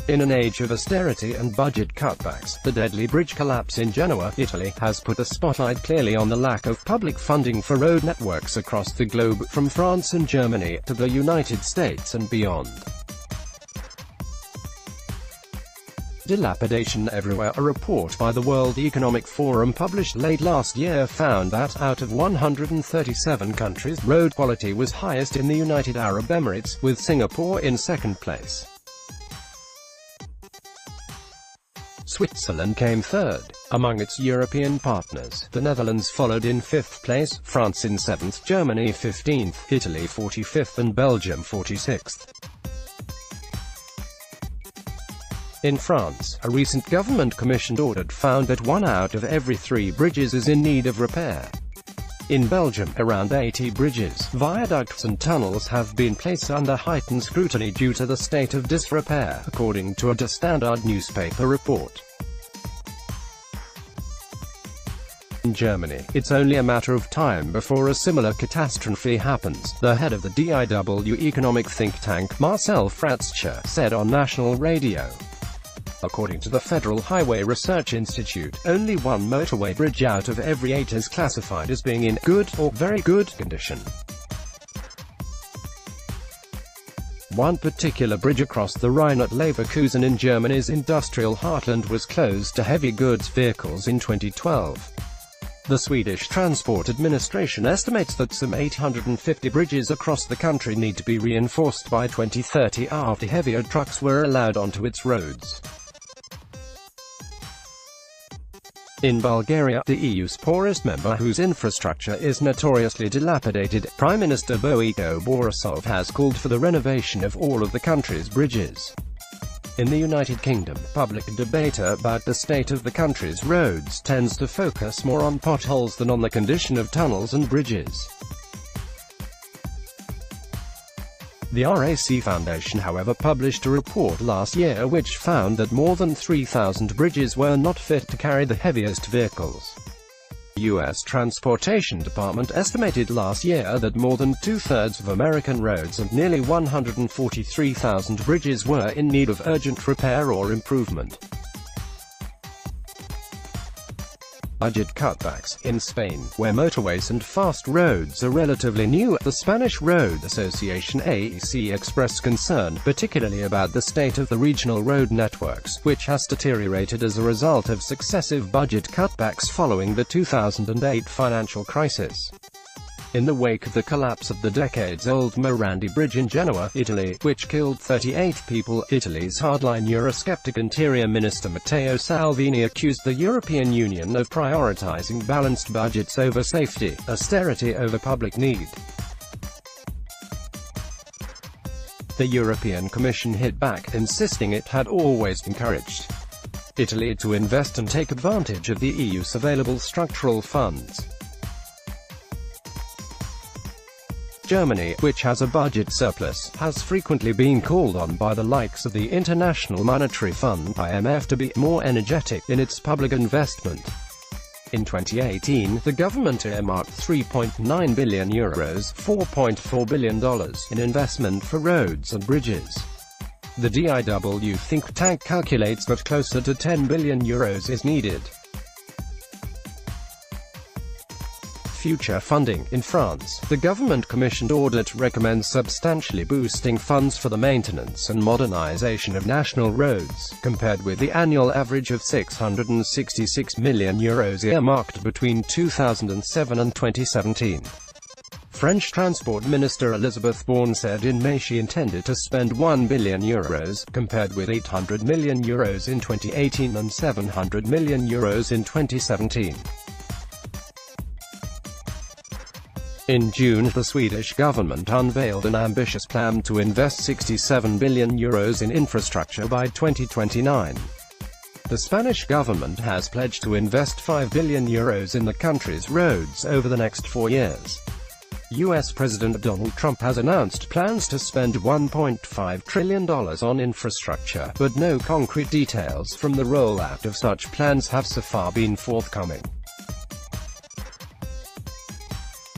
In an age of austerity and budget cutbacks, the deadly bridge collapse in Genoa, Italy, has put the spotlight clearly on the lack of public funding for road networks across the globe, from France and Germany to the United States and beyond. Dilapidation everywhere. A report by the World Economic Forum published late last year found that, out of 137 countries, road quality was highest in the United Arab Emirates, with Singapore in second place. Switzerland came third. Among its European partners, the Netherlands followed in fifth place, France in seventh, Germany 15th, Italy 45th and Belgium 46th. In France, a recent government-commissioned audit found that 1 out of every 3 bridges is in need of repair. In Belgium, around 80 bridges, viaducts and tunnels have been placed under heightened scrutiny due to the state of disrepair, according to a Der Standard newspaper report. In Germany, it's only a matter of time before a similar catastrophe happens, the head of the DIW economic think tank, Marcel Fratzscher, said on national radio. According to the Federal Highway Research Institute, only 1 motorway bridge out of every 8 is classified as being in good or very good condition. One particular bridge across the Rhine at Leverkusen in Germany's industrial heartland was closed to heavy goods vehicles in 2012. The Swedish Transport Administration estimates that some 850 bridges across the country need to be reinforced by 2030 after heavier trucks were allowed onto its roads. In Bulgaria, the EU's poorest member whose infrastructure is notoriously dilapidated, Prime Minister Boiko Borisov has called for the renovation of all of the country's bridges. In the United Kingdom, public debate about the state of the country's roads tends to focus more on potholes than on the condition of tunnels and bridges. The RAC Foundation, however, published a report last year which found that more than 3,000 bridges were not fit to carry the heaviest vehicles. The U.S. Transportation Department estimated last year that more than 2/3 of American roads and nearly 143,000 bridges were in need of urgent repair or improvement. Budget cutbacks. In Spain, where motorways and fast roads are relatively new, the Spanish Road Association AEC expressed concern, particularly about the state of the regional road networks, which has deteriorated as a result of successive budget cutbacks following the 2008 financial crisis. In the wake of the collapse of the decades-old Morandi Bridge in Genoa, Italy, which killed 38 people, Italy's hardline Eurosceptic Interior Minister Matteo Salvini accused the European Union of prioritizing balanced budgets over safety, austerity over public need. The European Commission hit back, insisting it had always encouraged Italy to invest and take advantage of the EU's available structural funds. Germany, which has a budget surplus, has frequently been called on by the likes of the International Monetary Fund (IMF) to be more energetic in its public investment. In 2018, the government earmarked €3.9 billion, $4.4 billion, in investment for roads and bridges. The DIW think tank calculates that closer to €10 billion is needed. Future funding. In France, the government-commissioned audit recommends substantially boosting funds for the maintenance and modernization of national roads, compared with the annual average of €666 million earmarked between 2007 and 2017. French Transport Minister Elisabeth Borne said in May she intended to spend €1 billion, compared with €800 million in 2018 and €700 million in 2017. In June, the Swedish government unveiled an ambitious plan to invest €67 billion in infrastructure by 2029. The Spanish government has pledged to invest €5 billion in the country's roads over the next 4 years. U.S. President Donald Trump has announced plans to spend $1.5 trillion on infrastructure, but no concrete details from the rollout of such plans have so far been forthcoming.